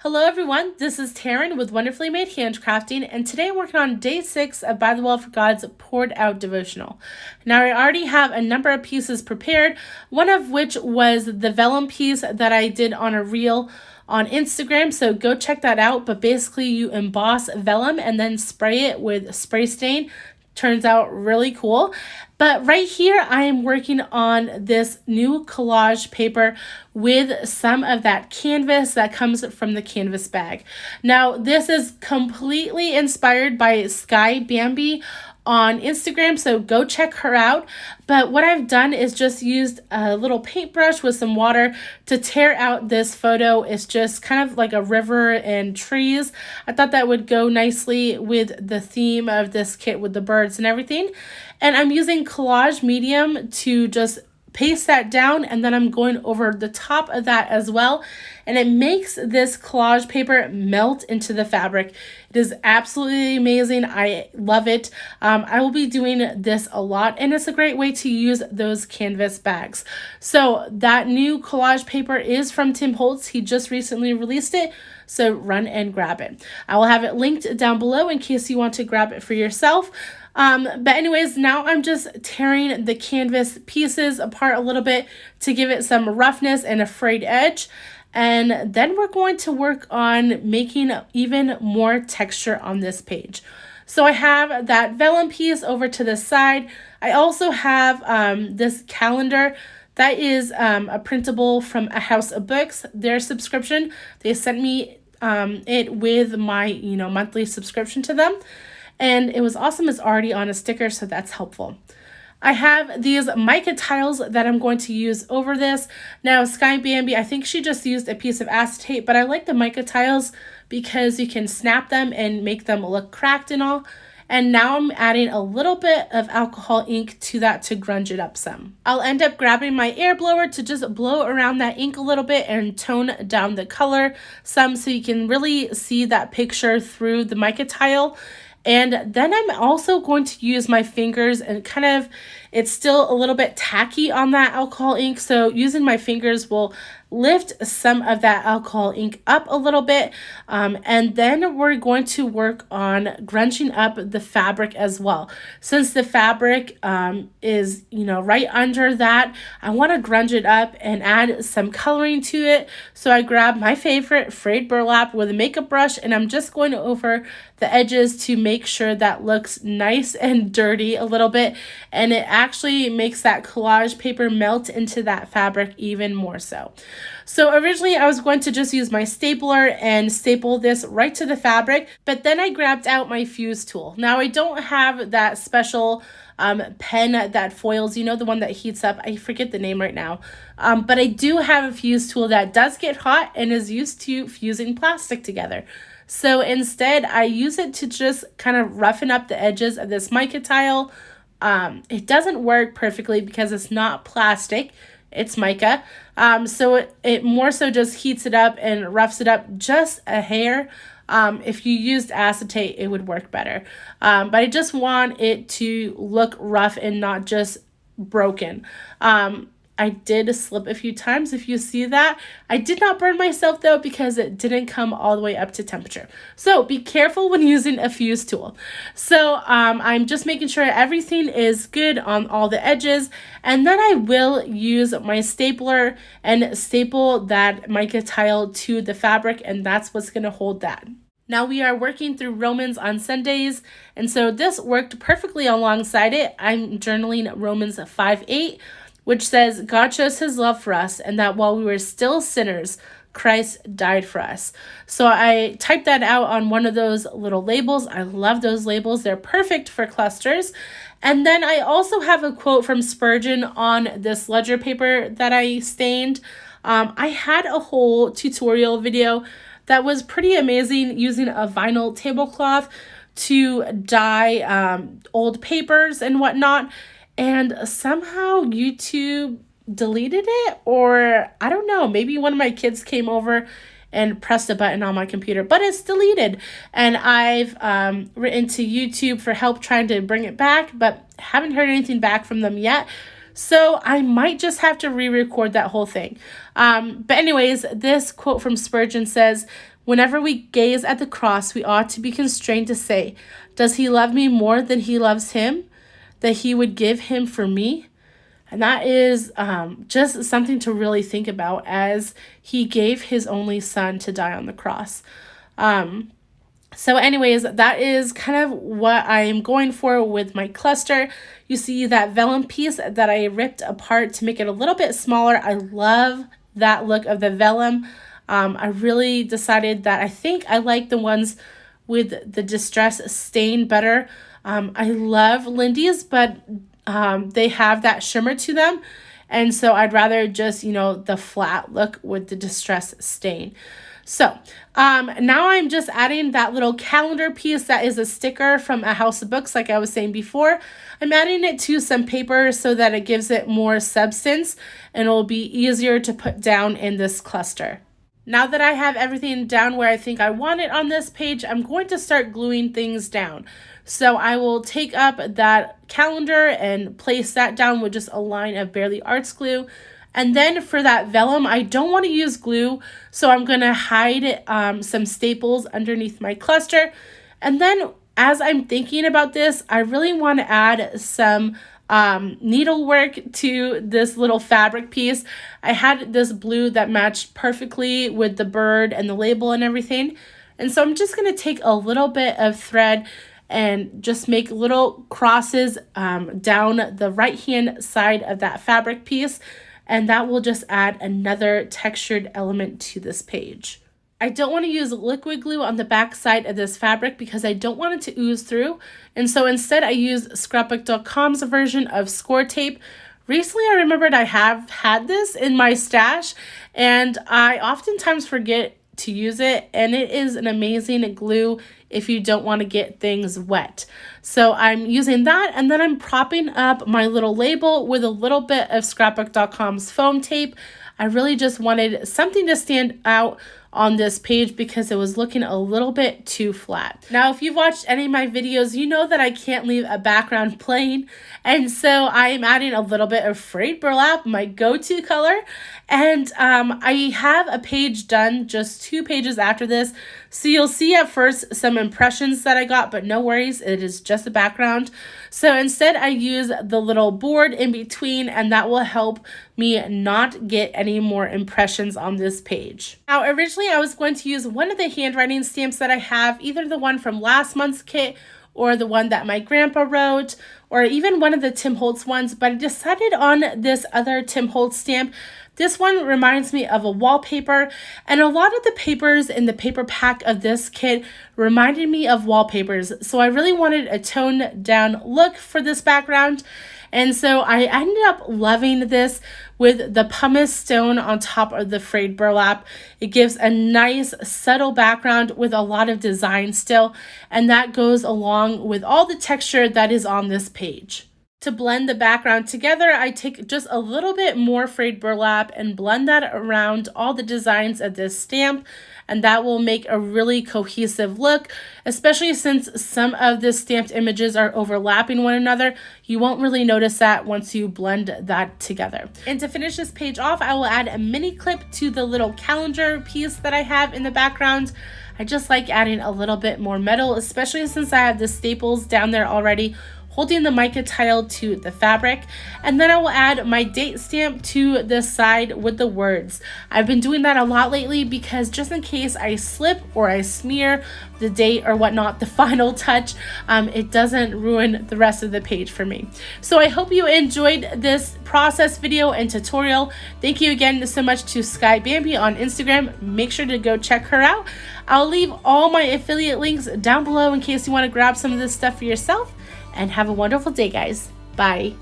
Hello everyone, this is Taryn with Wonderfully Made Handcrafting, and today I'm working on day 6 of By the Well for God's Poured Out devotional. Now I already have a number of pieces prepared, one of which was the vellum piece that I did on a reel on Instagram, so go check that out. But basically you emboss vellum and then spray it with spray stain. Turns out really cool. But right here, I am working on this new collage paper with some of that canvas that comes from the canvas bag. Now, this is completely inspired by Sky Bambi on Instagram, so go check her out. But what I've done is just used a little paintbrush with some water to tear out this photo. It's just kind of like a river and trees. I thought that would go nicely with the theme of this kit with the birds and everything. And I'm using Collage medium to just paste that down, and then I'm going over the top of that as well, and it makes this collage paper melt into the fabric. It is absolutely amazing. I love it. I will be doing this a lot, and it's a great way to use those canvas bags. So that new collage paper is from Tim Holtz. He just recently released it, so run and grab it. I will have it linked down below in case you want to grab it for yourself. But anyways, now I'm just tearing the canvas pieces apart a little bit to give it some roughness and a frayed edge. And then we're going to work on making even more texture on this page. So I have that vellum piece over to the side. I also have this calendar that is a printable from A House of Books, their subscription. They sent me it with my monthly subscription to them. And it was awesome. It's already on a sticker, so that's helpful. I have these Mica Tiles that I'm going to use over this. Now, Sky Bambi, I think she just used a piece of acetate, but I like the Mica Tiles because you can snap them and make them look cracked and all. And now I'm adding a little bit of alcohol ink to that to grunge it up some. I'll end up grabbing my air blower to just blow around that ink a little bit and tone down the color some so you can really see that picture through the Mica Tile. And then I'm also going to use my fingers and it's still a little bit tacky on that alcohol ink. So using my fingers will lift some of that alcohol ink up a little bit. And then we're going to work on grunging up the fabric as well. Since the fabric is, right under that, I want to grunge it up and add some coloring to it. So I grab my favorite Frayed burlap with a makeup brush, and I'm just going over the edges to make sure that looks nice and dirty a little bit. And it actually makes that collage paper melt into that fabric even more so. So originally I was going to just use my stapler and staple this right to the fabric, but then I grabbed out my fuse tool. Now I don't have that special pen that foils, the one that heats up. I forget the name right now. But I do have a fuse tool that does get hot and is used to fusing plastic together. So instead I use it to just kind of roughen up the edges of this mica tile. It doesn't work perfectly because it's not plastic. It's mica. So it more so just heats it up and roughs it up just a hair. If you used acetate, it would work better. But I just want it to look rough and not just broken. I did slip a few times, if you see that. I did not burn myself though because it didn't come all the way up to temperature. So be careful when using a fuse tool. So I'm just making sure everything is good on all the edges, and then I will use my stapler and staple that mica tile to the fabric, and that's what's going to hold that. Now we are working through Romans on Sundays, and so this worked perfectly alongside it. I'm journaling Romans 5:8. which says, God shows his love for us, and that while we were still sinners, Christ died for us. So I typed that out on one of those little labels. I love those labels. They're perfect for clusters. And then I also have a quote from Spurgeon on this ledger paper that I stained. I had a whole tutorial video that was pretty amazing using a vinyl tablecloth to dye old papers and whatnot. And somehow YouTube deleted it, or I don't know, maybe one of my kids came over and pressed a button on my computer, but it's deleted. And I've written to YouTube for help trying to bring it back, but haven't heard anything back from them yet. So I might just have to re-record that whole thing. But anyways, this quote from Spurgeon says, Whenever we gaze at the cross, we ought to be constrained to say, does he love me more than he loves him, that he would give him for me? And that is just something to really think about, as he gave his only son to die on the cross. So anyways, that is kind of what I am going for with my cluster. You see that vellum piece that I ripped apart to make it a little bit smaller. I love that look of the vellum. I really decided that I think I like the ones with the distress stain better. I love Lindy's, but they have that shimmer to them. And so I'd rather just, the flat look with the distress stain. So now I'm just adding that little calendar piece that is a sticker from a house of books, like I was saying before. I'm adding it to some paper so that it gives it more substance and it will be easier to put down in this cluster. Now that I have everything down where I think I want it on this page, I'm going to start gluing things down. So I will take up that calendar and place that down with just a line of Barely Arts glue. And then for that vellum, I don't want to use glue, so I'm going to hide some staples underneath my cluster. And then as I'm thinking about this, I really want to add some needlework to this little fabric piece. I had this blue that matched perfectly with the bird and the label and everything. And so I'm just going to take a little bit of thread and just make little crosses down the right-hand side of that fabric piece. And that will just add another textured element to this page. I don't want to use liquid glue on the back side of this fabric because I don't want it to ooze through. And so instead I use Scrapbook.com's version of score tape. Recently I remembered I have had this in my stash and I oftentimes forget to use it, and it is an amazing glue if you don't want to get things wet. So I'm using that, and then I'm propping up my little label with a little bit of Scrapbook.com's foam tape. I really just wanted something to stand out on this page because it was looking a little bit too flat. Now, if you've watched any of my videos, you know that I can't leave a background plain. And so I am adding a little bit of Frayed Burlap, my go-to color. And I have a page done just 2 pages after this. So you'll see at first some impressions that I got, but no worries, it is just a background. So instead I use the little board in between, and that will help me not get any more impressions on this page. Now, originally I was going to use one of the handwriting stamps that I have, either the one from last month's kit or the one that my grandpa wrote, or even one of the Tim Holtz ones, but I decided on this other Tim Holtz stamp. This one reminds me of a wallpaper, and a lot of the papers in the paper pack of this kit reminded me of wallpapers, so I really wanted a toned down look for this background. And so I ended up loving this with the pumice stone on top of the frayed burlap. It gives a nice subtle background with a lot of design still, and that goes along with all the texture that is on this page. To blend the background together, I take just a little bit more frayed burlap and blend that around all the designs of this stamp, and that will make a really cohesive look, especially since some of the stamped images are overlapping one another. You won't really notice that once you blend that together. And to finish this page off, I will add a mini clip to the little calendar piece that I have in the background. I just like adding a little bit more metal, especially since I have the staples down there already, holding the mica tile to the fabric. And then I will add my date stamp to the side with the words. I've been doing that a lot lately because just in case I slip or I smear the date or whatnot, the final touch, it doesn't ruin the rest of the page for me. So I hope you enjoyed this process video and tutorial. Thank you again so much to Sky Bambi on Instagram. Make sure to go check her out. I'll leave all my affiliate links down below in case you want to grab some of this stuff for yourself. And have a wonderful day, guys. Bye.